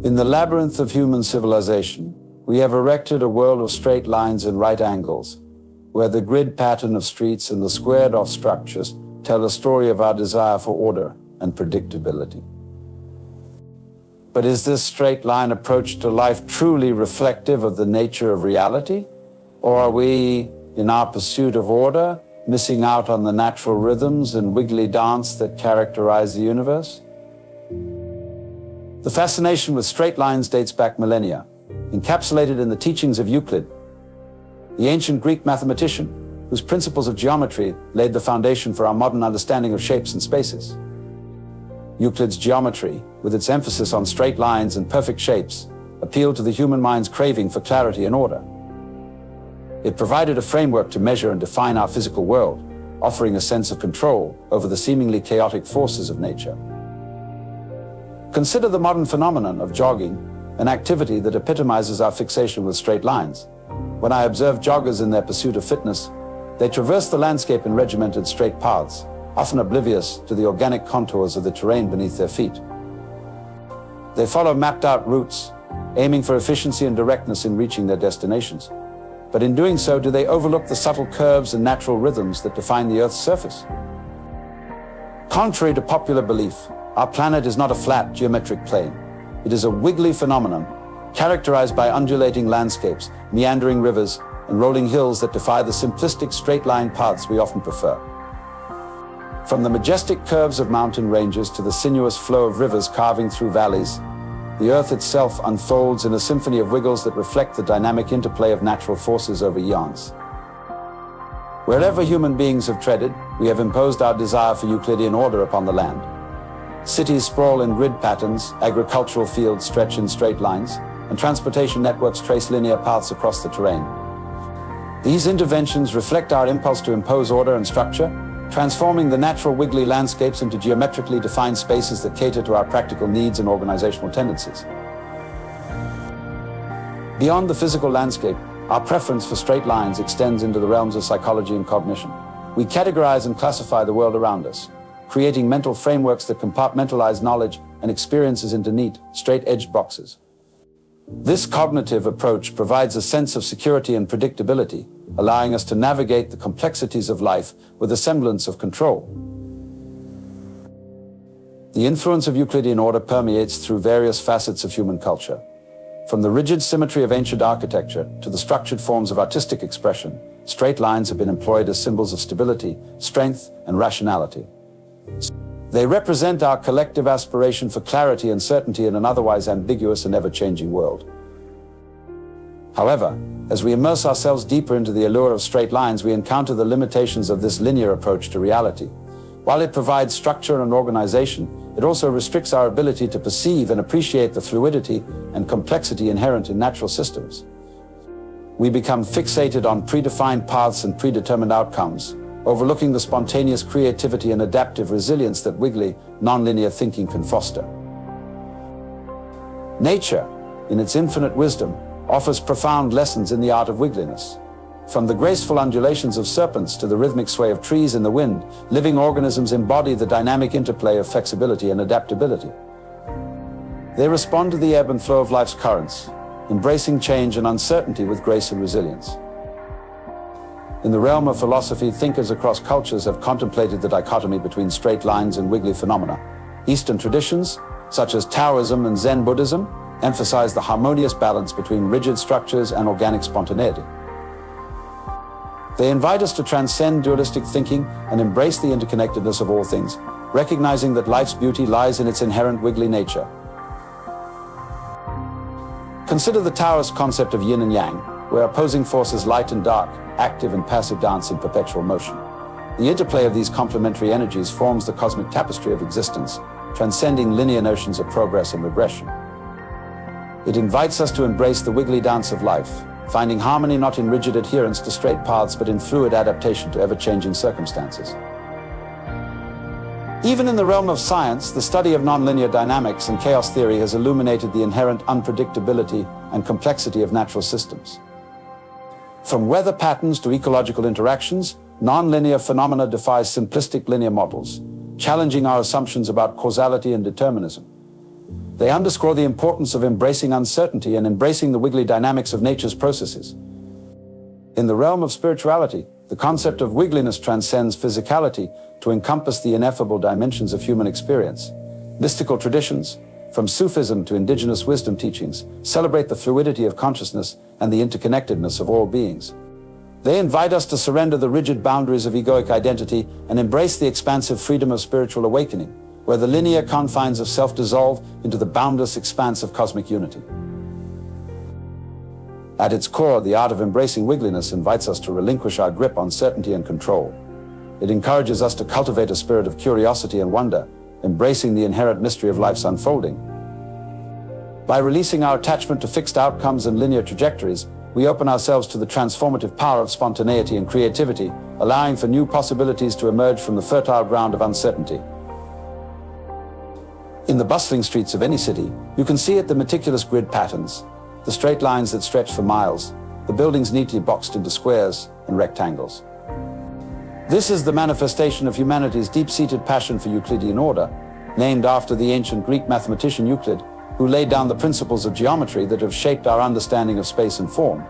In the labyrinth of human civilization, we have erected a world of straight lines and right angles, where the grid pattern of streets and the squared-off structures tell a story of our desire for order and predictability. But is this straight-line approach to life truly reflective of the nature of reality? Or are we, in our pursuit of order, missing out on the natural rhythms and wiggly dance that characterize the universe? The fascination with straight lines dates back millennia, encapsulated in the teachings of Euclid, the ancient Greek mathematician whose principles of geometry laid the foundation for our modern understanding of shapes and spaces. Euclid's geometry, with its emphasis on straight lines and perfect shapes, appealed to the human mind's craving for clarity and order. It provided a framework to measure and define our physical world, offering a sense of control over the seemingly chaotic forces of nature. Consider the modern phenomenon of jogging, an activity that epitomizes our fixation with straight lines. When I observe joggers in their pursuit of fitness, they traverse the landscape in regimented straight paths, often oblivious to the organic contours of the terrain beneath their feet. They follow mapped-out routes, aiming for efficiency and directness in reaching their destinations. But in doing so, do they overlook the subtle curves and natural rhythms that define the Earth's surface? Contrary to popular belief, our planet is not a flat geometric plane. It is a wiggly phenomenon, characterized by undulating landscapes, meandering rivers, and rolling hills that defy the simplistic straight-line paths we often prefer. From the majestic curves of mountain ranges to the sinuous flow of rivers carving through valleys, the Earth itself unfolds in a symphony of wiggles that reflect the dynamic interplay of natural forces over eons. Wherever human beings have treaded, we have imposed our desire for Euclidean order upon the land. Cities sprawl in grid patterns, agricultural fields stretch in straight lines, and transportation networks trace linear paths across the terrain. These interventions reflect our impulse to impose order and structure, transforming the natural wiggly landscapes into geometrically defined spaces that cater to our practical needs and organizational tendencies. Beyond the physical landscape, our preference for straight lines extends into the realms of psychology and cognition. We categorize and classify the world around us, creating mental frameworks that compartmentalize knowledge and experiences into neat, straight-edged boxes. This cognitive approach provides a sense of security and predictability, allowing us to navigate the complexities of life with a semblance of control. The influence of Euclidean order permeates through various facets of human culture. From the rigid symmetry of ancient architecture to the structured forms of artistic expression, straight lines have been employed as symbols of stability, strength, and rationality. They represent our collective aspiration for clarity and certainty in an otherwise ambiguous and ever-changing world. However, as we immerse ourselves deeper into the allure of straight lines, we encounter the limitations of this linear approach to reality. While it provides structure and organization, it also restricts our ability to perceive and appreciate the fluidity and complexity inherent in natural systems. We become fixated on predefined paths and predetermined outcomes, overlooking the spontaneous creativity and adaptive resilience that wiggly, nonlinear thinking can foster. Nature, in its infinite wisdom, offers profound lessons in the art of wiggliness. From the graceful undulations of serpents to the rhythmic sway of trees in the wind, living organisms embody the dynamic interplay of flexibility and adaptability. They respond to the ebb and flow of life's currents, embracing change and uncertainty with grace and resilience. In the realm of philosophy, thinkers across cultures have contemplated the dichotomy between straight lines and wiggly phenomena. Eastern traditions, such as Taoism and Zen Buddhism, emphasize the harmonious balance between rigid structures and organic spontaneity. They invite us to transcend dualistic thinking and embrace the interconnectedness of all things, recognizing that life's beauty lies in its inherent wiggly nature. Consider the Taoist concept of yin and yang, where opposing forces, light and dark, active and passive, dance in perpetual motion. The interplay of these complementary energies forms the cosmic tapestry of existence, transcending linear notions of progress and regression. It invites us to embrace the wiggly dance of life, finding harmony not in rigid adherence to straight paths but in fluid adaptation to ever-changing circumstances. Even in the realm of science, the study of nonlinear dynamics and chaos theory has illuminated the inherent unpredictability and complexity of natural systems. From weather patterns to ecological interactions, nonlinear phenomena defy simplistic linear models, challenging our assumptions about causality and determinism. They underscore the importance of embracing uncertainty and embracing the wiggly dynamics of nature's processes. In the realm of spirituality, the concept of wiggliness transcends physicality to encompass the ineffable dimensions of human experience. Mystical traditions, from Sufism to indigenous wisdom teachings, celebrate the fluidity of consciousness and the interconnectedness of all beings. They invite us to surrender the rigid boundaries of egoic identity and embrace the expansive freedom of spiritual awakening, where the linear confines of self dissolve into the boundless expanse of cosmic unity. At its core, the art of embracing wiggliness invites us to relinquish our grip on certainty and control. It encourages us to cultivate a spirit of curiosity and wonder, embracing the inherent mystery of life's unfolding. By releasing our attachment to fixed outcomes and linear trajectories, we open ourselves to the transformative power of spontaneity and creativity, allowing for new possibilities to emerge from the fertile ground of uncertainty. In the bustling streets of any city, you can see the meticulous grid patterns, the straight lines that stretch for miles, the buildings neatly boxed into squares and rectangles. This is the manifestation of humanity's deep-seated passion for Euclidean order, named after the ancient Greek mathematician Euclid, who laid down the principles of geometry that have shaped our understanding of space and form.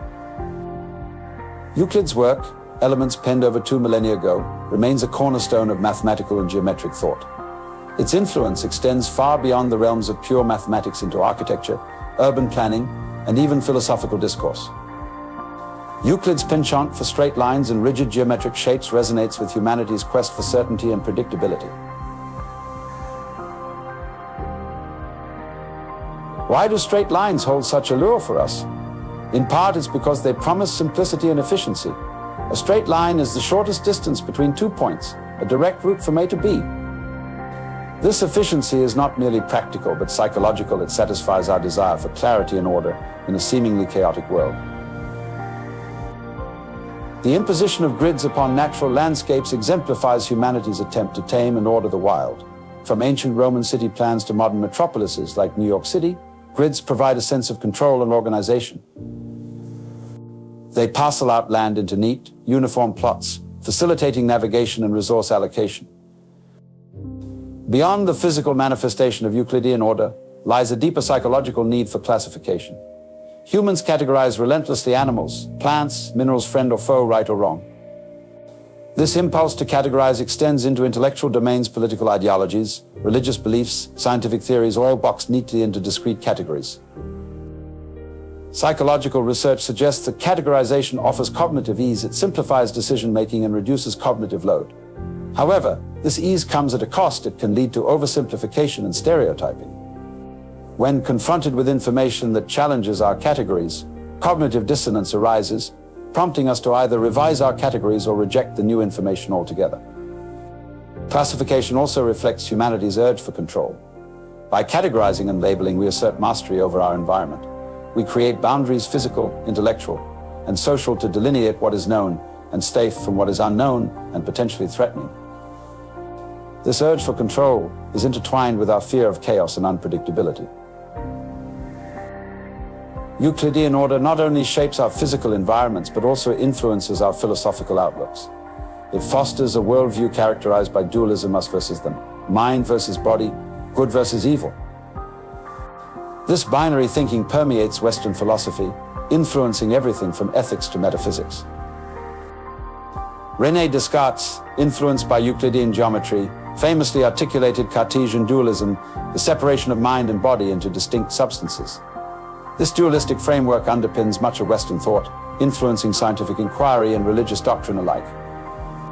Euclid's work, Elements penned over 2 millennia ago, remains a cornerstone of mathematical and geometric thought. Its influence extends far beyond the realms of pure mathematics into architecture, urban planning, and even philosophical discourse. Euclid's penchant for straight lines and rigid geometric shapes resonates with humanity's quest for certainty and predictability. Why do straight lines hold such allure for us? In part, it's because they promise simplicity and efficiency. A straight line is the shortest distance between 2 points, a direct route from A to B. This efficiency is not merely practical but psychological. It satisfies our desire for clarity and order in a seemingly chaotic world. The imposition of grids upon natural landscapes exemplifies humanity's attempt to tame and order the wild. From ancient Roman city plans to modern metropolises like New York City, grids provide a sense of control and organization. They parcel out land into neat, uniform plots, facilitating navigation and resource allocation. Beyond the physical manifestation of Euclidean order lies a deeper psychological need for classification. Humans categorize relentlessly animals, plants, minerals, friend or foe, right or wrong. This impulse to categorize extends into intellectual domains, political ideologies, religious beliefs, scientific theories, all boxed neatly into discrete categories. Psychological research suggests that categorization offers cognitive ease. It simplifies decision-making and reduces cognitive load. However, this ease comes at a cost. It can lead to oversimplification and stereotyping. When confronted with information that challenges our categories, cognitive dissonance arises, prompting us to either revise our categories or reject the new information altogether. Classification also reflects humanity's urge for control. By categorizing and labeling, we assert mastery over our environment. We create boundaries, physical, intellectual, and social, to delineate what is known and stay from what is unknown and potentially threatening. This urge for control is intertwined with our fear of chaos and unpredictability. Euclidean order not only shapes our physical environments but also influences our philosophical outlooks. It fosters a worldview characterized by dualism, us versus them, mind versus body, good versus evil. This binary thinking permeates Western philosophy, influencing everything from ethics to metaphysics. René Descartes, influenced by Euclidean geometry, famously articulated Cartesian dualism, the separation of mind and body into distinct substances. This dualistic framework underpins much of Western thought, influencing scientific inquiry and religious doctrine alike.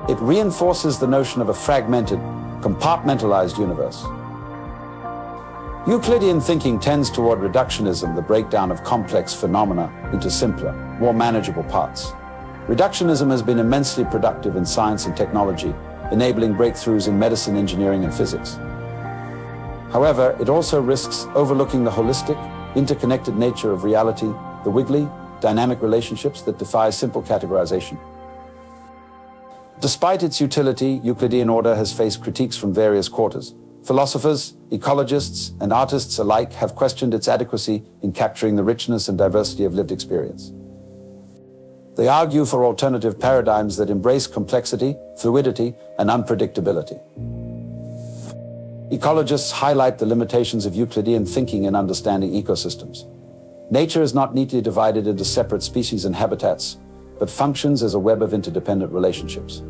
It reinforces the notion of a fragmented, compartmentalized universe. Euclidean thinking tends toward reductionism, the breakdown of complex phenomena into simpler, more manageable parts. Reductionism has been immensely productive in science and technology, enabling breakthroughs in medicine, engineering, and physics. However, it also risks overlooking the holistic, interconnected nature of reality, the wiggly, dynamic relationships that defy simple categorization. Despite its utility, Euclidean order has faced critiques from various quarters. Philosophers, ecologists, and artists alike have questioned its adequacy in capturing the richness and diversity of lived experience. They argue for alternative paradigms that embrace complexity, fluidity, and unpredictability. Ecologists highlight the limitations of Euclidean thinking in understanding ecosystems. Nature is not neatly divided into separate species and habitats, but functions as a web of interdependent relationships.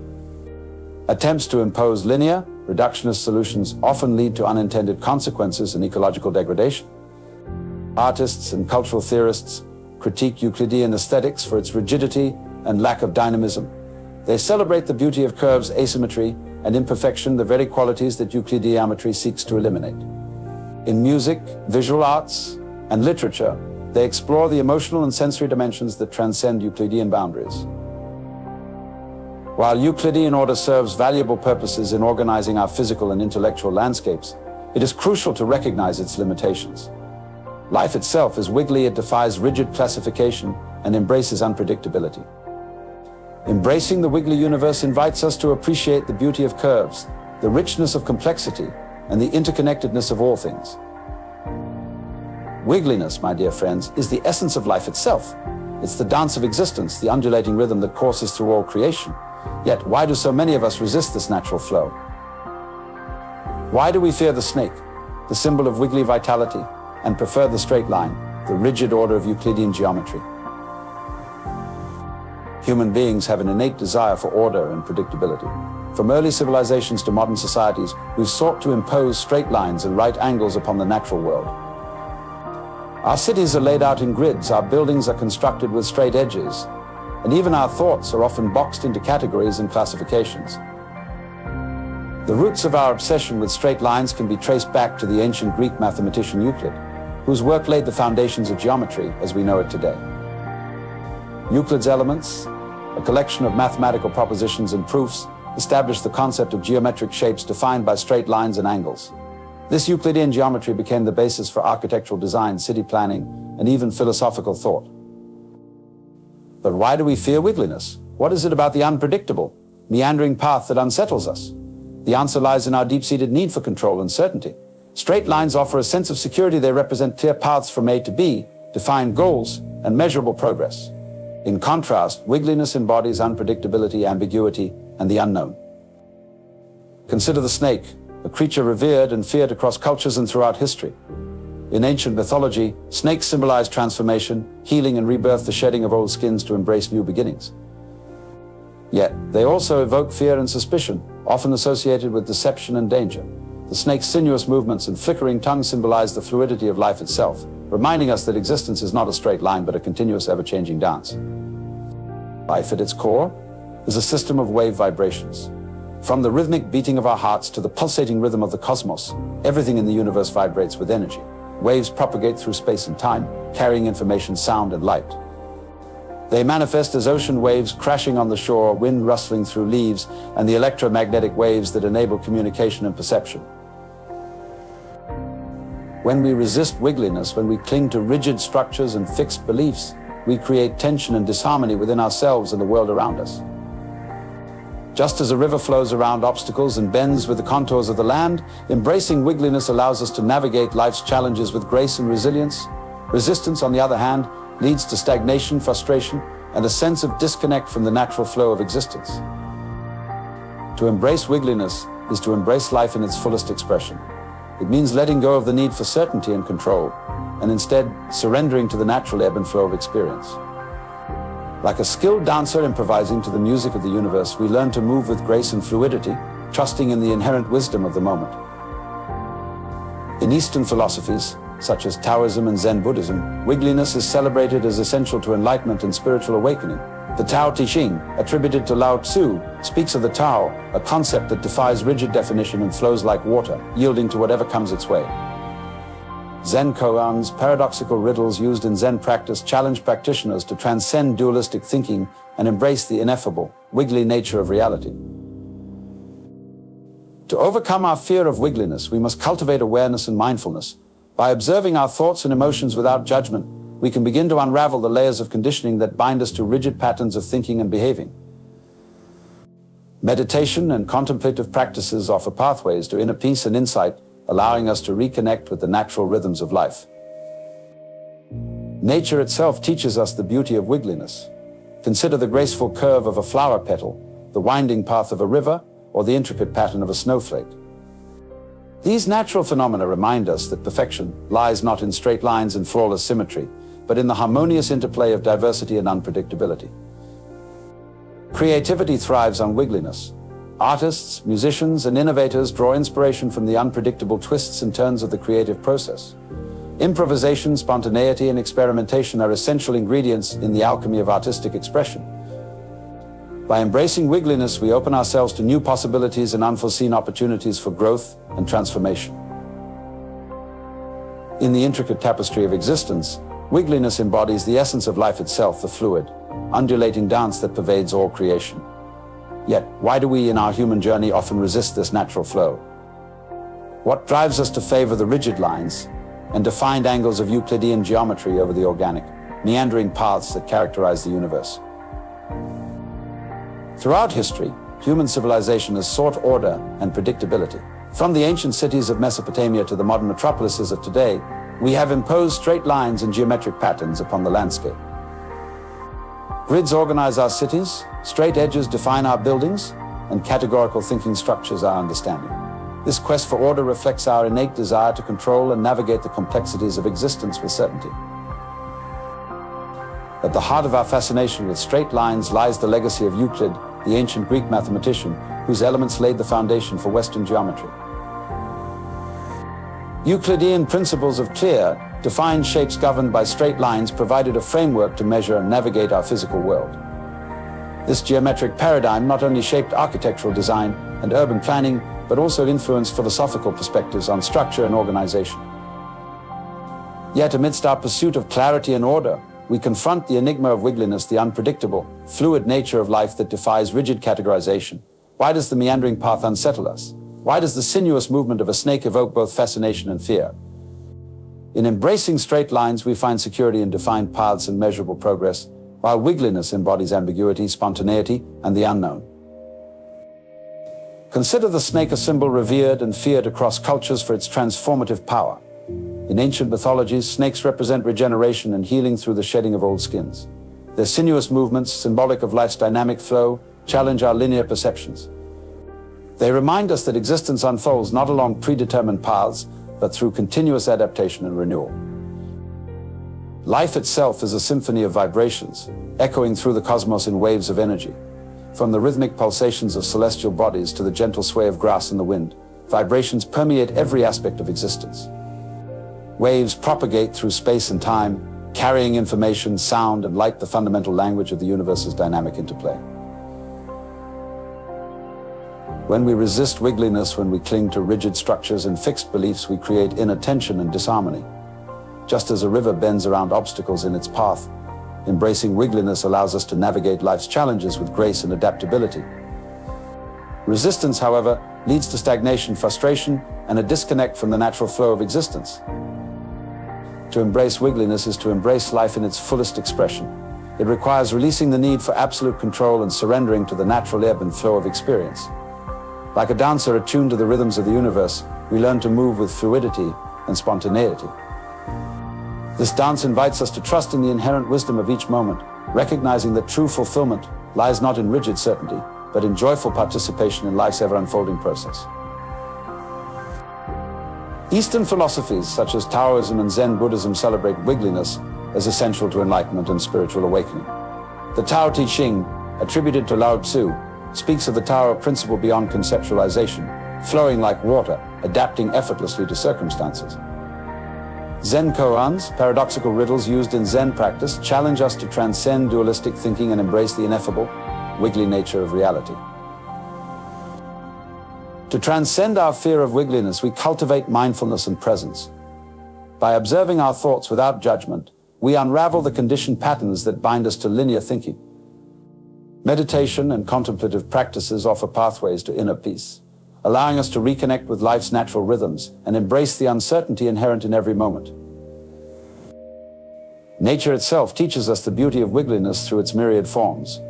Attempts to impose linear, reductionist solutions often lead to unintended consequences and ecological degradation. Artists and cultural theorists critique Euclidean aesthetics for its rigidity and lack of dynamism. They celebrate the beauty of curves, asymmetry, and imperfection, the very qualities that Euclidean geometry seeks to eliminate. In music, visual arts, and literature, they explore the emotional and sensory dimensions that transcend Euclidean boundaries. While Euclidean order serves valuable purposes in organizing our physical and intellectual landscapes, it is crucial to recognize its limitations. Life itself is wiggly, it defies rigid classification and embraces unpredictability. Embracing the wiggly universe invites us to appreciate the beauty of curves, the richness of complexity, and the interconnectedness of all things. Wiggliness, my dear friends, is the essence of life itself. It's the dance of existence, the undulating rhythm that courses through all creation. Yet, why do so many of us resist this natural flow? Why do we fear the snake, the symbol of wiggly vitality, and prefer the straight line, the rigid order of Euclidean geometry? Human beings have an innate desire for order and predictability. From early civilizations to modern societies, we've sought to impose straight lines and right angles upon the natural world. Our cities are laid out in grids, our buildings are constructed with straight edges, and even our thoughts are often boxed into categories and classifications. The roots of our obsession with straight lines can be traced back to the ancient Greek mathematician Euclid, whose work laid the foundations of geometry as we know it today. Euclid's Elements, a collection of mathematical propositions and proofs, established the concept of geometric shapes defined by straight lines and angles. This Euclidean geometry became the basis for architectural design, city planning, and even philosophical thought. But why do we fear wiggliness? What is it about the unpredictable, meandering path that unsettles us? The answer lies in our deep-seated need for control and certainty. Straight lines offer a sense of security. They represent clear paths from A to B, defined goals, and measurable progress. In contrast, wiggliness embodies unpredictability, ambiguity, and the unknown. Consider the snake, a creature revered and feared across cultures and throughout history. In ancient mythology, snakes symbolize transformation, healing, and rebirth, the shedding of old skins to embrace new beginnings. Yet, they also evoke fear and suspicion, often associated with deception and danger. The snake's sinuous movements and flickering tongue symbolize the fluidity of life itself, reminding us that existence is not a straight line but a continuous, ever-changing dance. Life at its core is a system of wave vibrations. From the rhythmic beating of our hearts to the pulsating rhythm of the cosmos, everything in the universe vibrates with energy. Waves propagate through space and time, carrying information, sound, and light. They manifest as ocean waves crashing on the shore, wind rustling through leaves, and the electromagnetic waves that enable communication and perception. When we resist wiggliness, when we cling to rigid structures and fixed beliefs, we create tension and disharmony within ourselves and the world around us. Just as a river flows around obstacles and bends with the contours of the land, embracing wiggliness allows us to navigate life's challenges with grace and resilience. Resistance, on the other hand, leads to stagnation, frustration, and a sense of disconnect from the natural flow of existence. To embrace wiggliness is to embrace life in its fullest expression. It means letting go of the need for certainty and control, and instead surrendering to the natural ebb and flow of experience. Like a skilled dancer improvising to the music of the universe, we learn to move with grace and fluidity, trusting in the inherent wisdom of the moment. In Eastern philosophies, such as Taoism and Zen Buddhism, wiggliness is celebrated as essential to enlightenment and spiritual awakening. The Tao Te Ching, attributed to Lao Tzu, speaks of the Tao, a concept that defies rigid definition and flows like water, yielding to whatever comes its way. Zen koans, paradoxical riddles used in Zen practice, challenge practitioners to transcend dualistic thinking and embrace the ineffable, wiggly nature of reality. To overcome our fear of wiggliness, we must cultivate awareness and mindfulness. By observing our thoughts and emotions without judgment, we can begin to unravel the layers of conditioning that bind us to rigid patterns of thinking and behaving. Meditation and contemplative practices offer pathways to inner peace and insight, allowing us to reconnect with the natural rhythms of life. Nature itself teaches us the beauty of wiggliness. Consider the graceful curve of a flower petal, the winding path of a river, or the intricate pattern of a snowflake. These natural phenomena remind us that perfection lies not in straight lines and flawless symmetry, but in the harmonious interplay of diversity and unpredictability. Creativity thrives on wiggliness. Artists, musicians, and innovators draw inspiration from the unpredictable twists and turns of the creative process. Improvisation, spontaneity, and experimentation are essential ingredients in the alchemy of artistic expression. By embracing wiggliness, we open ourselves to new possibilities and unforeseen opportunities for growth and transformation. In the intricate tapestry of existence, wiggliness embodies the essence of life itself, the fluid, undulating dance that pervades all creation. Yet, why do we in our human journey often resist this natural flow? What drives us to favor the rigid lines and defined angles of Euclidean geometry over the organic, meandering paths that characterize the universe? Throughout history, human civilization has sought order and predictability. From the ancient cities of Mesopotamia to the modern metropolises of today, we have imposed straight lines and geometric patterns upon the landscape. Grids organize our cities, straight edges define our buildings, and categorical thinking structures our understanding. This quest for order reflects our innate desire to control and navigate the complexities of existence with certainty. At the heart of our fascination with straight lines lies the legacy of Euclid, the ancient Greek mathematician, whose elements laid the foundation for Western geometry. Euclidean principles of clear, defined shapes governed by straight lines provided a framework to measure and navigate our physical world. This geometric paradigm not only shaped architectural design and urban planning, but also influenced philosophical perspectives on structure and organization. Yet amidst our pursuit of clarity and order, we confront the enigma of wiggliness, the unpredictable, fluid nature of life that defies rigid categorization. Why does the meandering path unsettle us? Why does the sinuous movement of a snake evoke both fascination and fear? In embracing straight lines, we find security in defined paths and measurable progress, while wiggliness embodies ambiguity, spontaneity, and the unknown. Consider the snake, a symbol revered and feared across cultures for its transformative power. In ancient mythologies, snakes represent regeneration and healing through the shedding of old skins. Their sinuous movements, symbolic of life's dynamic flow, challenge our linear perceptions. They remind us that existence unfolds not along predetermined paths, but through continuous adaptation and renewal. Life itself is a symphony of vibrations, echoing through the cosmos in waves of energy. From the rhythmic pulsations of celestial bodies to the gentle sway of grass in the wind, vibrations permeate every aspect of existence. Waves propagate through space and time, carrying information, sound, and light, the fundamental language of the universe's dynamic interplay. When we resist wiggliness, when we cling to rigid structures and fixed beliefs, we create inner tension and disharmony. Just as a river bends around obstacles in its path, embracing wiggliness allows us to navigate life's challenges with grace and adaptability. Resistance, however, leads to stagnation, frustration, and a disconnect from the natural flow of existence. To embrace wiggliness is to embrace life in its fullest expression. It requires releasing the need for absolute control and surrendering to the natural ebb and flow of experience. Like a dancer attuned to the rhythms of the universe, we learn to move with fluidity and spontaneity. This dance invites us to trust in the inherent wisdom of each moment, recognizing that true fulfillment lies not in rigid certainty, but in joyful participation in life's ever-unfolding process. Eastern philosophies such as Taoism and Zen Buddhism celebrate wiggliness as essential to enlightenment and spiritual awakening. The Tao Te Ching, attributed to Lao Tzu, speaks of the Tao principle beyond conceptualization, flowing like water, adapting effortlessly to circumstances. Zen koans, paradoxical riddles used in Zen practice, challenge us to transcend dualistic thinking and embrace the ineffable, wiggly nature of reality. To transcend our fear of wiggliness, we cultivate mindfulness and presence. By observing our thoughts without judgment, we unravel the conditioned patterns that bind us to linear thinking. Meditation and contemplative practices offer pathways to inner peace, allowing us to reconnect with life's natural rhythms and embrace the uncertainty inherent in every moment. Nature itself teaches us the beauty of wiggliness through its myriad forms.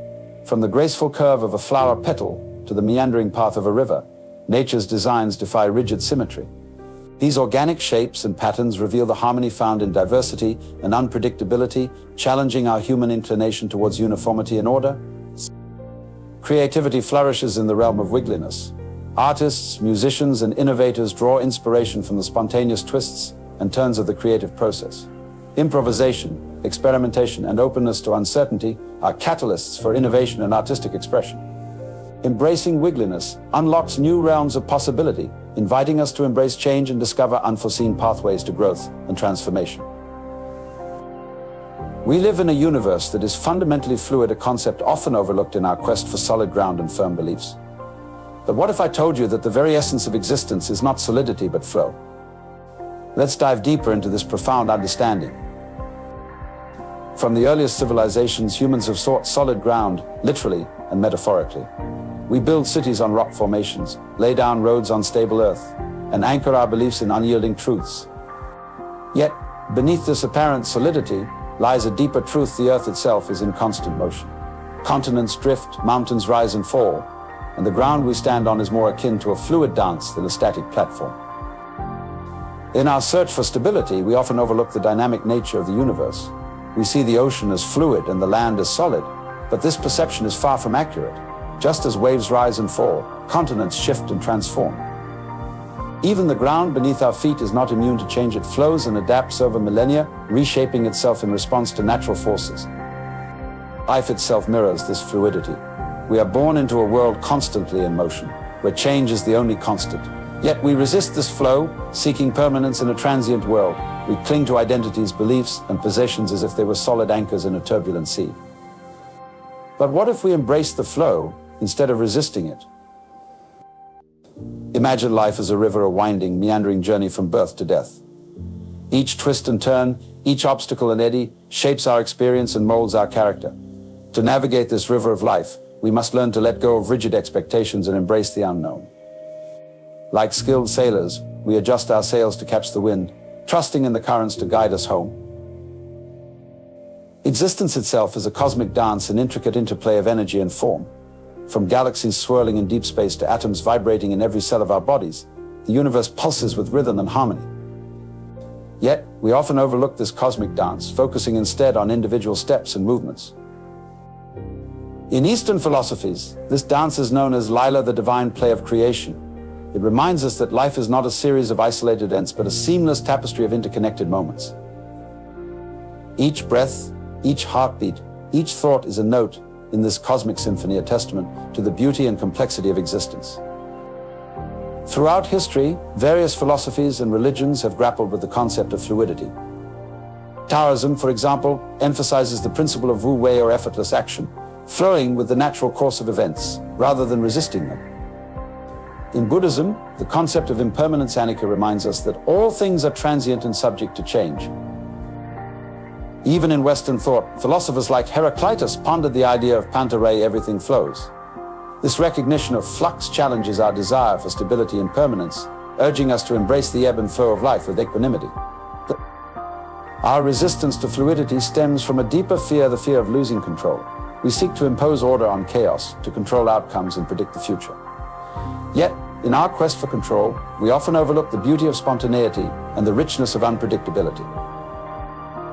From the graceful curve of a flower petal to the meandering path of a river, nature's designs defy rigid symmetry. These organic shapes and patterns reveal the harmony found in diversity and unpredictability, challenging our human inclination towards uniformity and order. Creativity flourishes in the realm of wiggliness. Artists, musicians, and innovators draw inspiration from the spontaneous twists and turns of the creative process. Improvisation, experimentation, and openness to uncertainty are catalysts for innovation and artistic expression. Embracing wiggliness unlocks new realms of possibility, inviting us to embrace change and discover unforeseen pathways to growth and transformation. We live in a universe that is fundamentally fluid, a concept often overlooked in our quest for solid ground and firm beliefs. But what if I told you that the very essence of existence is not solidity but flow? Let's dive deeper into this profound understanding. From the earliest civilizations, humans have sought solid ground, literally and metaphorically. We build cities on rock formations, lay down roads on stable earth, and anchor our beliefs in unyielding truths. Yet, beneath this apparent solidity lies a deeper truth: the earth itself is in constant motion. Continents drift, mountains rise and fall, and the ground we stand on is more akin to a fluid dance than a static platform. In our search for stability, we often overlook the dynamic nature of the universe. We see the ocean as fluid and the land as solid, but this perception is far from accurate. Just as waves rise and fall, continents shift and transform. Even the ground beneath our feet is not immune to change. It flows and adapts over millennia, reshaping itself in response to natural forces. Life itself mirrors this fluidity. We are born into a world constantly in motion, where change is the only constant. Yet we resist this flow, seeking permanence in a transient world. We cling to identities, beliefs, and possessions as if they were solid anchors in a turbulent sea. But what if we embrace the flow instead of resisting it? Imagine life as a river, a winding, meandering journey from birth to death. Each twist and turn, each obstacle and eddy shapes our experience and molds our character. To navigate this river of life, we must learn to let go of rigid expectations and embrace the unknown. Like skilled sailors, we adjust our sails to catch the wind, trusting in the currents to guide us home. Existence itself is a cosmic dance, an intricate interplay of energy and form. From galaxies swirling in deep space to atoms vibrating in every cell of our bodies, the universe pulses with rhythm and harmony. Yet, we often overlook this cosmic dance, focusing instead on individual steps and movements. In Eastern philosophies, this dance is known as Lila, the divine play of creation. It reminds us that life is not a series of isolated events, but a seamless tapestry of interconnected moments. Each breath, each heartbeat, each thought is a note in this cosmic symphony, a testament to the beauty and complexity of existence. Throughout history, various philosophies and religions have grappled with the concept of fluidity. Taoism, for example, emphasizes the principle of wu-wei, or effortless action, flowing with the natural course of events, rather than resisting them. In Buddhism, the concept of impermanence anicca reminds us that all things are transient and subject to change. Even in Western thought, philosophers like Heraclitus pondered the idea of panta rhei, everything flows. This recognition of flux challenges our desire for stability and permanence, urging us to embrace the ebb and flow of life with equanimity. Our resistance to fluidity stems from a deeper fear, the fear of losing control. We seek to impose order on chaos, to control outcomes and predict the future. Yet, in our quest for control, we often overlook the beauty of spontaneity and the richness of unpredictability.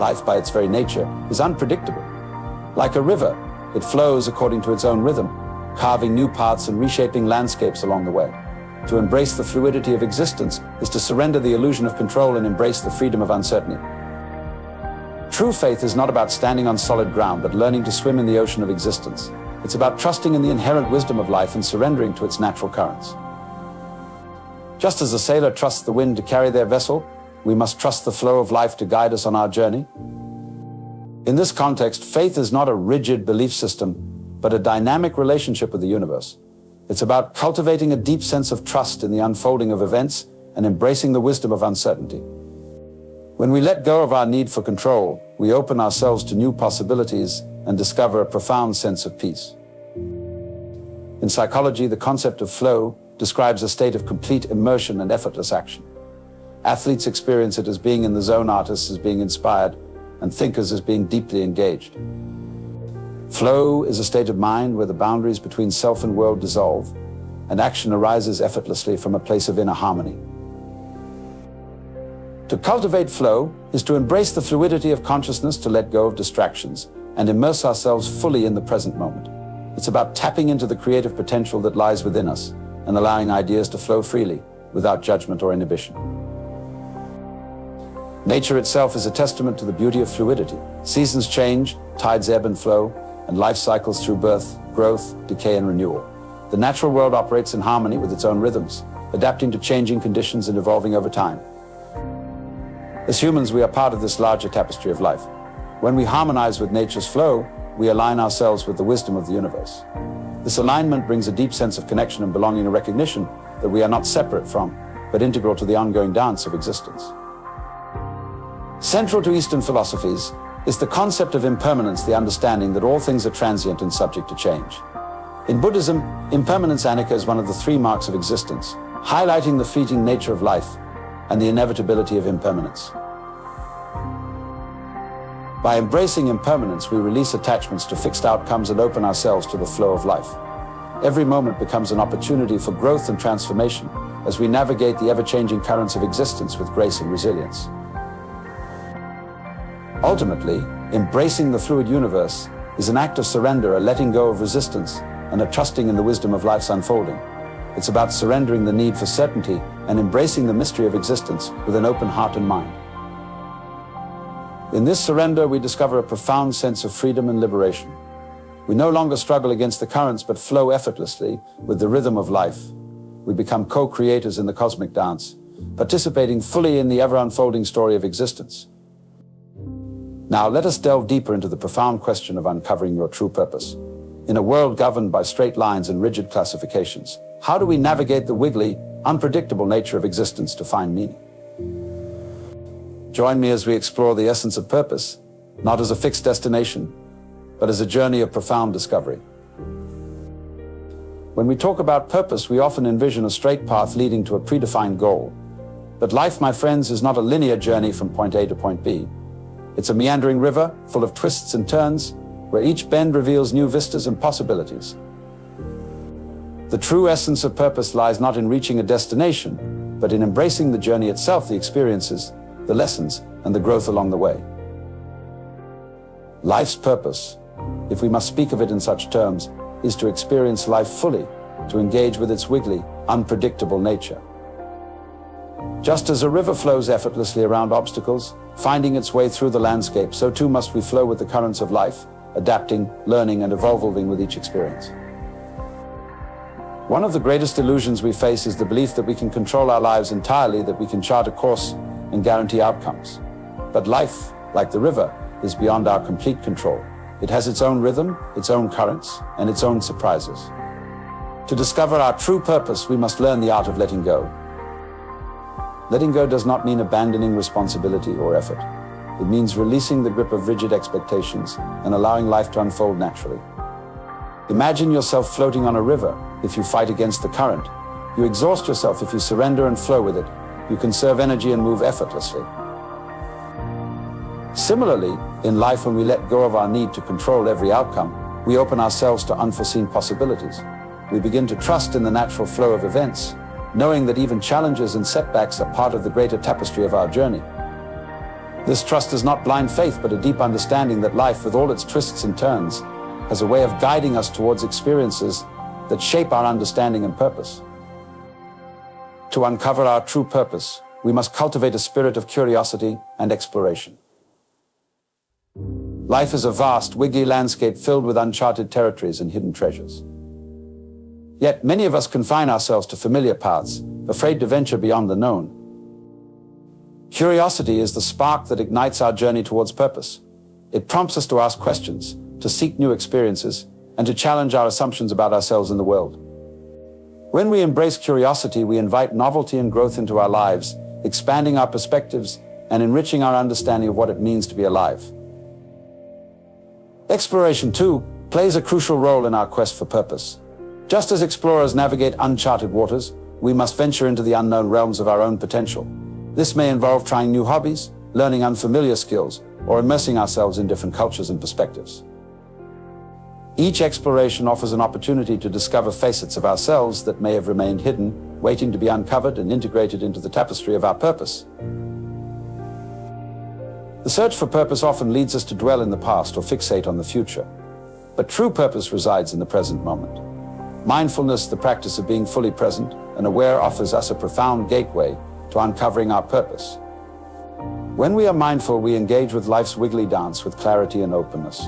Life, by its very nature, is unpredictable. Like a river, it flows according to its own rhythm, carving new paths and reshaping landscapes along the way. To embrace the fluidity of existence is to surrender the illusion of control and embrace the freedom of uncertainty. True faith is not about standing on solid ground, but learning to swim in the ocean of existence. It's about trusting in the inherent wisdom of life and surrendering to its natural currents. Just as a sailor trusts the wind to carry their vessel, we must trust the flow of life to guide us on our journey. In this context, faith is not a rigid belief system, but a dynamic relationship with the universe. It's about cultivating a deep sense of trust in the unfolding of events and embracing the wisdom of uncertainty. When we let go of our need for control, we open ourselves to new possibilities and discover a profound sense of peace. In psychology, the concept of flow describes a state of complete immersion and effortless action. Athletes experience it as being in the zone, artists as being inspired, and thinkers as being deeply engaged. Flow is a state of mind where the boundaries between self and world dissolve, and action arises effortlessly from a place of inner harmony. To cultivate flow is to embrace the fluidity of consciousness, to let go of distractions, and immerse ourselves fully in the present moment. It's about tapping into the creative potential that lies within us, and allowing ideas to flow freely, without judgment or inhibition. Nature itself is a testament to the beauty of fluidity. Seasons change, tides ebb and flow, and life cycles through birth, growth, decay, and renewal. The natural world operates in harmony with its own rhythms, adapting to changing conditions and evolving over time. As humans, we are part of this larger tapestry of life. When we harmonize with nature's flow, we align ourselves with the wisdom of the universe. This alignment brings a deep sense of connection and belonging, and recognition that we are not separate from, but integral to the ongoing dance of existence. Central to Eastern philosophies is the concept of impermanence, the understanding that all things are transient and subject to change. In Buddhism, impermanence anicca is one of the three marks of existence, highlighting the fleeting nature of life and the inevitability of impermanence. By embracing impermanence, we release attachments to fixed outcomes and open ourselves to the flow of life. Every moment becomes an opportunity for growth and transformation as we navigate the ever-changing currents of existence with grace and resilience. Ultimately, embracing the fluid universe is an act of surrender, a letting go of resistance, and a trusting in the wisdom of life's unfolding. It's about surrendering the need for certainty and embracing the mystery of existence with an open heart and mind. In this surrender, we discover a profound sense of freedom and liberation. We no longer struggle against the currents, but flow effortlessly with the rhythm of life. We become co-creators in the cosmic dance, participating fully in the ever-unfolding story of existence. Now, let us delve deeper into the profound question of uncovering your true purpose. In a world governed by straight lines and rigid classifications, how do we navigate the wiggly, unpredictable nature of existence to find meaning? Join me as we explore the essence of purpose, not as a fixed destination, but as a journey of profound discovery. When we talk about purpose, we often envision a straight path leading to a predefined goal. But life, my friends, is not a linear journey from point A to point B. It's a meandering river full of twists and turns, where each bend reveals new vistas and possibilities. The true essence of purpose lies not in reaching a destination, but in embracing the journey itself, the experiences, the lessons, and the growth along the way. Life's purpose, if we must speak of it in such terms, is to experience life fully, to engage with its wiggly, unpredictable nature. Just as a river flows effortlessly around obstacles, finding its way through the landscape, so too must we flow with the currents of life, adapting, learning, and evolving with each experience. One of the greatest illusions we face is the belief that we can control our lives entirely, that we can chart a course and guarantee outcomes. But life, like the river, is beyond our complete control. It has its own rhythm, its own currents, and its own surprises. To discover our true purpose, we must learn the art of letting go. Letting go does not mean abandoning responsibility or effort. It means releasing the grip of rigid expectations and allowing life to unfold naturally. Imagine yourself floating on a river if you fight against the current. You exhaust yourself if you surrender and flow with it. You conserve energy and move effortlessly. Similarly, in life, when we let go of our need to control every outcome, we open ourselves to unforeseen possibilities. We begin to trust in the natural flow of events, knowing that even challenges and setbacks are part of the greater tapestry of our journey. This trust is not blind faith, but a deep understanding that life, with all its twists and turns, has a way of guiding us towards experiences that shape our understanding and purpose. To uncover our true purpose, we must cultivate a spirit of curiosity and exploration. Life is a vast, wiggly landscape filled with uncharted territories and hidden treasures. Yet many of us confine ourselves to familiar paths, afraid to venture beyond the known. Curiosity is the spark that ignites our journey towards purpose. It prompts us to ask questions, to seek new experiences, and to challenge our assumptions about ourselves and the world. When we embrace curiosity, we invite novelty and growth into our lives, expanding our perspectives and enriching our understanding of what it means to be alive. Exploration, too, plays a crucial role in our quest for purpose. Just as explorers navigate uncharted waters, we must venture into the unknown realms of our own potential. This may involve trying new hobbies, learning unfamiliar skills, or immersing ourselves in different cultures and perspectives. Each exploration offers an opportunity to discover facets of ourselves that may have remained hidden, waiting to be uncovered and integrated into the tapestry of our purpose. The search for purpose often leads us to dwell in the past or fixate on the future. But true purpose resides in the present moment. Mindfulness, the practice of being fully present and aware, offers us a profound gateway to uncovering our purpose. When we are mindful, we engage with life's wiggly dance with clarity and openness.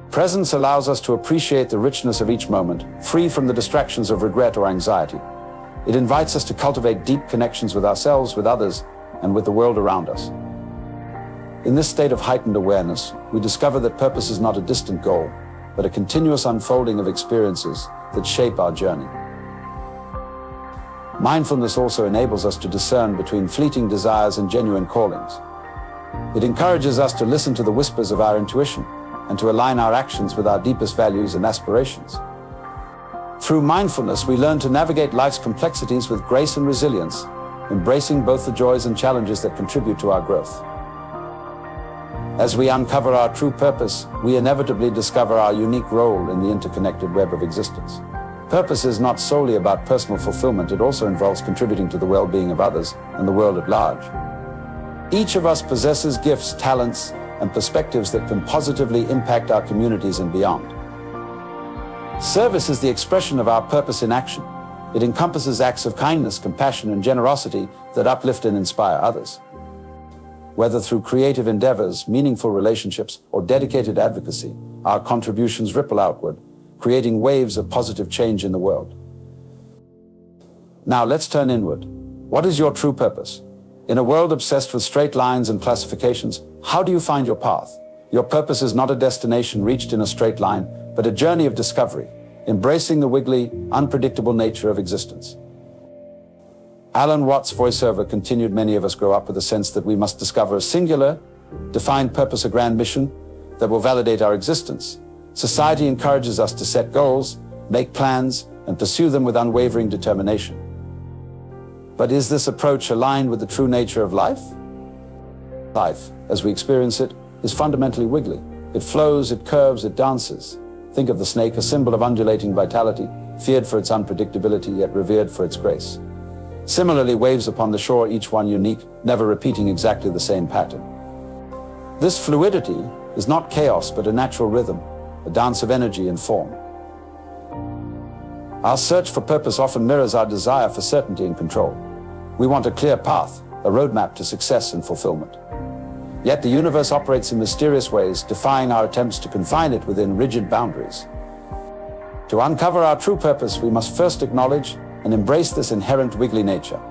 Presence allows us to appreciate the richness of each moment, free from the distractions of regret or anxiety. It invites us to cultivate deep connections with ourselves, with others, and with the world around us. In this state of heightened awareness, we discover that purpose is not a distant goal, but a continuous unfolding of experiences that shape our journey. Mindfulness also enables us to discern between fleeting desires and genuine callings. It encourages us to listen to the whispers of our intuition and to align our actions with our deepest values and aspirations. Through mindfulness, we learn to navigate life's complexities with grace and resilience, embracing both the joys and challenges that contribute to our growth. As we uncover our true purpose, we inevitably discover our unique role in the interconnected web of existence. Purpose is not solely about personal fulfillment, it also involves contributing to the well-being of others and the world at large. Each of us possesses gifts, talents, and perspectives that can positively impact our communities and beyond. Service is the expression of our purpose in action. It encompasses acts of kindness, compassion, and generosity that uplift and inspire others. Whether through creative endeavors, meaningful relationships, or dedicated advocacy, our contributions ripple outward, creating waves of positive change in the world. Now let's turn inward. What is your true purpose? In a world obsessed with straight lines and classifications, how do you find your path? Your purpose is not a destination reached in a straight line, but a journey of discovery, embracing the wiggly, unpredictable nature of existence. Alan Watts' voiceover continued, many of us grow up with a sense that we must discover a singular, defined purpose, a grand mission that will validate our existence. Society encourages us to set goals, make plans, and pursue them with unwavering determination. But is this approach aligned with the true nature of life? Life, as we experience it, is fundamentally wiggly. It flows, it curves, it dances. Think of the snake, a symbol of undulating vitality, feared for its unpredictability, yet revered for its grace. Similarly, waves upon the shore, each one unique, never repeating exactly the same pattern. This fluidity is not chaos, but a natural rhythm, a dance of energy and form. Our search for purpose often mirrors our desire for certainty and control. We want a clear path, a roadmap to success and fulfillment. Yet the universe operates in mysterious ways, defying our attempts to confine it within rigid boundaries. To uncover our true purpose, we must first acknowledge and embrace this inherent wiggly nature.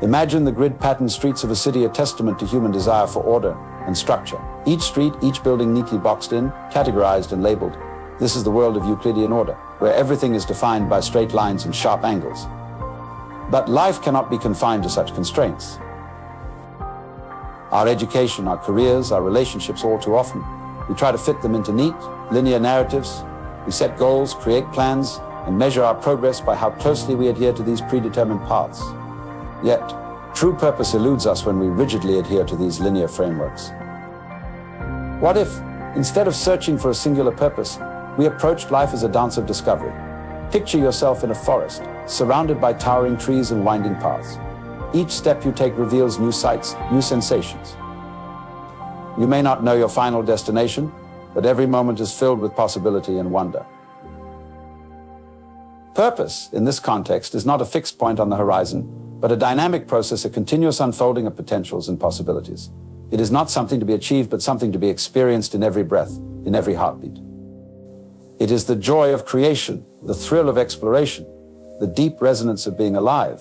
Imagine the grid-patterned streets of a city, a testament to human desire for order and structure. Each street, each building neatly boxed in, categorized and labeled. This is the world of Euclidean order, where everything is defined by straight lines and sharp angles. But life cannot be confined to such constraints. Our education, our careers, our relationships, all too often, we try to fit them into neat, linear narratives. We set goals, create plans, and measure our progress by how closely we adhere to these predetermined paths. Yet, true purpose eludes us when we rigidly adhere to these linear frameworks. What if, instead of searching for a singular purpose, we approached life as a dance of discovery? Picture yourself in a forest, surrounded by towering trees and winding paths. Each step you take reveals new sights, new sensations. You may not know your final destination, but every moment is filled with possibility and wonder. Purpose, in this context, is not a fixed point on the horizon, but a dynamic process, a continuous unfolding of potentials and possibilities. It is not something to be achieved, but something to be experienced in every breath, in every heartbeat. It is the joy of creation, the thrill of exploration, the deep resonance of being alive.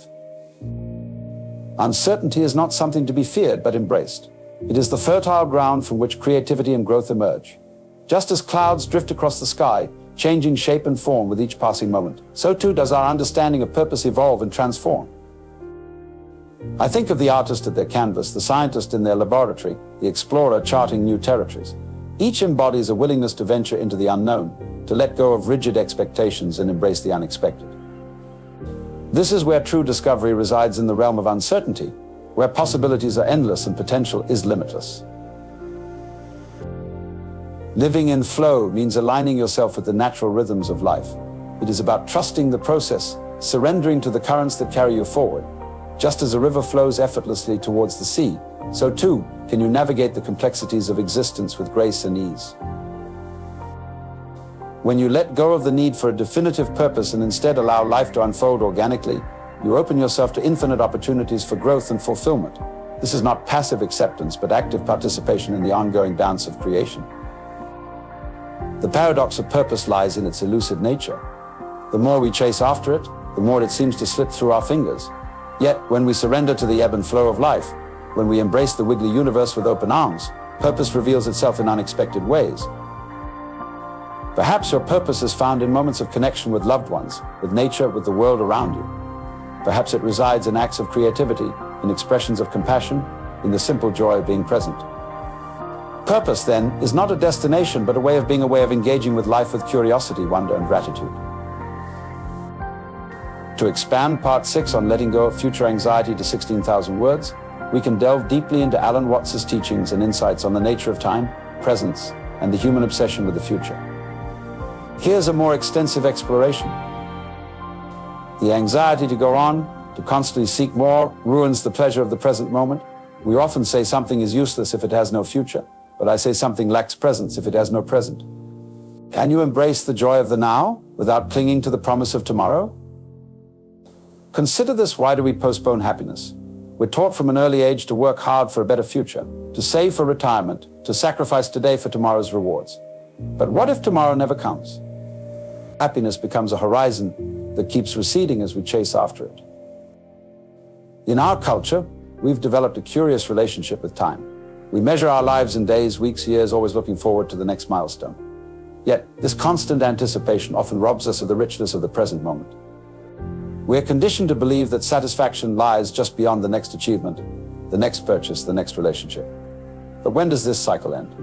Uncertainty is not something to be feared, but embraced. It is the fertile ground from which creativity and growth emerge. Just as clouds drift across the sky, changing shape and form with each passing moment, so too does our understanding of purpose evolve and transform. I think of the artist at their canvas, the scientist in their laboratory, the explorer charting new territories. Each embodies a willingness to venture into the unknown, to let go of rigid expectations and embrace the unexpected. This is where true discovery resides, in the realm of uncertainty, where possibilities are endless and potential is limitless. Living in flow means aligning yourself with the natural rhythms of life. It is about trusting the process, surrendering to the currents that carry you forward. Just as a river flows effortlessly towards the sea, so too can you navigate the complexities of existence with grace and ease. When you let go of the need for a definitive purpose and instead allow life to unfold organically, you open yourself to infinite opportunities for growth and fulfillment. This is not passive acceptance, but active participation in the ongoing dance of creation. The paradox of purpose lies in its elusive nature. The more we chase after it, the more it seems to slip through our fingers. Yet, when we surrender to the ebb and flow of life, when we embrace the wiggly universe with open arms, purpose reveals itself in unexpected ways. Perhaps your purpose is found in moments of connection with loved ones, with nature, with the world around you. Perhaps it resides in acts of creativity, in expressions of compassion, in the simple joy of being present. Purpose, then, is not a destination, but a way of engaging with life with curiosity, wonder, and gratitude. To expand Part 6 on letting go of future anxiety to 16,000 words, we can delve deeply into Alan Watts's teachings and insights on the nature of time, presence, and the human obsession with the future. Here's a more extensive exploration. The anxiety to go on, to constantly seek more, ruins the pleasure of the present moment. We often say something is useless if it has no future, but I say something lacks presence if it has no present. Can you embrace the joy of the now without clinging to the promise of tomorrow? Consider this: why do we postpone happiness? We're taught from an early age to work hard for a better future, to save for retirement, to sacrifice today for tomorrow's rewards. But what if tomorrow never comes? Happiness becomes a horizon that keeps receding as we chase after it. In our culture, we've developed a curious relationship with time. We measure our lives in days, weeks, years, always looking forward to the next milestone. Yet, this constant anticipation often robs us of the richness of the present moment. We're conditioned to believe that satisfaction lies just beyond the next achievement, the next purchase, the next relationship. But when does this cycle end?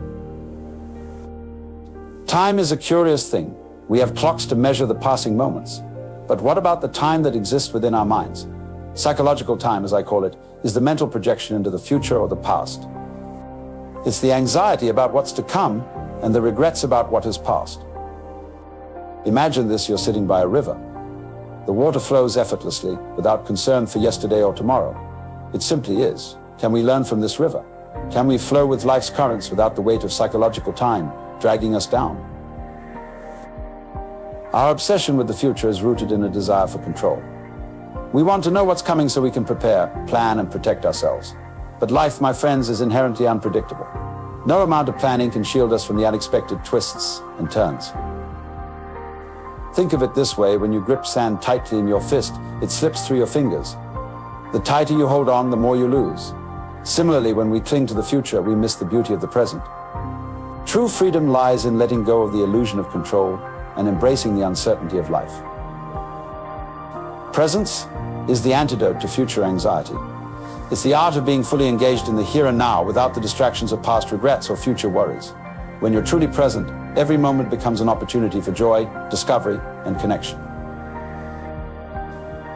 Time is a curious thing. We have clocks to measure the passing moments. But what about the time that exists within our minds? Psychological time, as I call it, is the mental projection into the future or the past. It's the anxiety about what's to come and the regrets about what has passed. Imagine this: you're sitting by a river. The water flows effortlessly, without concern for yesterday or tomorrow. It simply is. Can we learn from this river? Can we flow with life's currents without the weight of psychological time dragging us down? Our obsession with the future is rooted in a desire for control. We want to know what's coming so we can prepare, plan, and protect ourselves. But life, my friends, is inherently unpredictable. No amount of planning can shield us from the unexpected twists and turns. Think of it this way: when you grip sand tightly in your fist, it slips through your fingers. The tighter you hold on, the more you lose. Similarly, when we cling to the future, we miss the beauty of the present. True freedom lies in letting go of the illusion of control and embracing the uncertainty of life. Presence is the antidote to future anxiety. It's the art of being fully engaged in the here and now without the distractions of past regrets or future worries. When you're truly present, every moment becomes an opportunity for joy, discovery, and connection.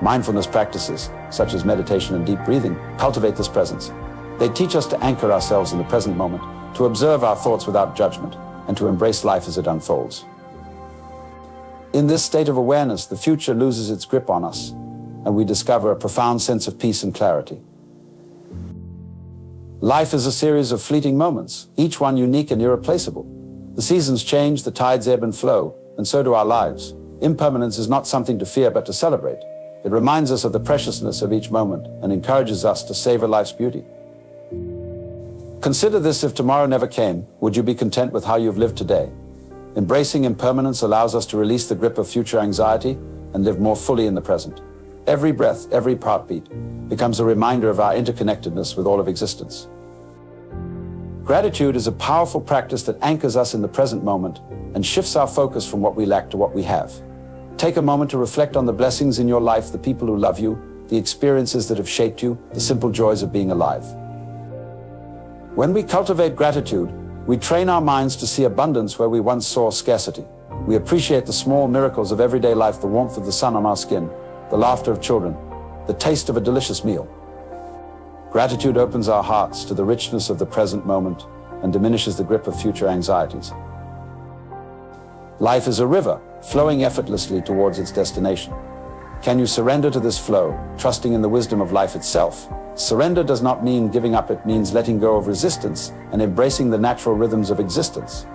Mindfulness practices, such as meditation and deep breathing, cultivate this presence. They teach us to anchor ourselves in the present moment, to observe our thoughts without judgment, and to embrace life as it unfolds. In this state of awareness, the future loses its grip on us, and we discover a profound sense of peace and clarity. Life is a series of fleeting moments, each one unique and irreplaceable. The seasons change, the tides ebb and flow, and so do our lives. Impermanence is not something to fear, but to celebrate. It reminds us of the preciousness of each moment and encourages us to savor life's beauty. Consider this: if tomorrow never came, would you be content with how you've lived today? Embracing impermanence allows us to release the grip of future anxiety and live more fully in the present. Every breath, every heartbeat becomes a reminder of our interconnectedness with all of existence. Gratitude is a powerful practice that anchors us in the present moment and shifts our focus from what we lack to what we have. Take a moment to reflect on the blessings in your life, the people who love you, the experiences that have shaped you, the simple joys of being alive. When we cultivate gratitude, we train our minds to see abundance where we once saw scarcity. We appreciate the small miracles of everyday life: the warmth of the sun on our skin, the laughter of children, the taste of a delicious meal. Gratitude opens our hearts to the richness of the present moment and diminishes the grip of future anxieties. Life is a river, flowing effortlessly towards its destination. Can you surrender to this flow, trusting in the wisdom of life itself? Surrender does not mean giving up, it means letting go of resistance and embracing the natural rhythms of existence.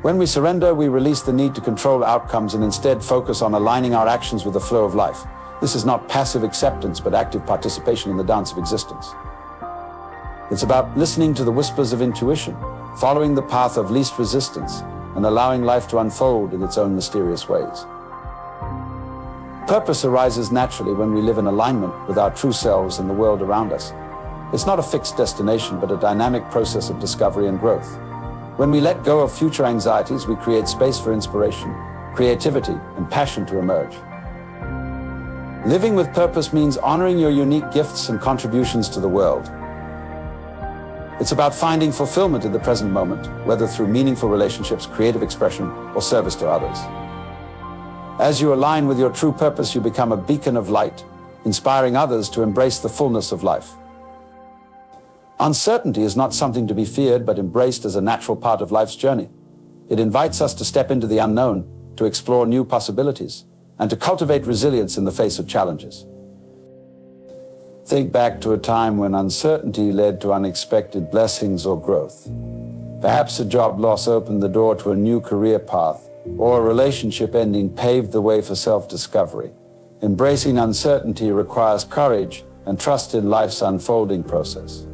When we surrender, we release the need to control outcomes and instead focus on aligning our actions with the flow of life. This is not passive acceptance, but active participation in the dance of existence. It's about listening to the whispers of intuition, following the path of least resistance, and allowing life to unfold in its own mysterious ways. Purpose arises naturally when we live in alignment with our true selves and the world around us. It's not a fixed destination, but a dynamic process of discovery and growth. When we let go of future anxieties, we create space for inspiration, creativity, and passion to emerge. Living with purpose means honoring your unique gifts and contributions to the world. It's about finding fulfillment in the present moment, whether through meaningful relationships, creative expression, or service to others. As you align with your true purpose, you become a beacon of light, inspiring others to embrace the fullness of life. Uncertainty is not something to be feared, but embraced as a natural part of life's journey. It invites us to step into the unknown, to explore new possibilities, and to cultivate resilience in the face of challenges. Think back to a time when uncertainty led to unexpected blessings or growth. Perhaps a job loss opened the door to a new career path, or a relationship ending paved the way for self-discovery. Embracing uncertainty requires courage and trust in life's unfolding process.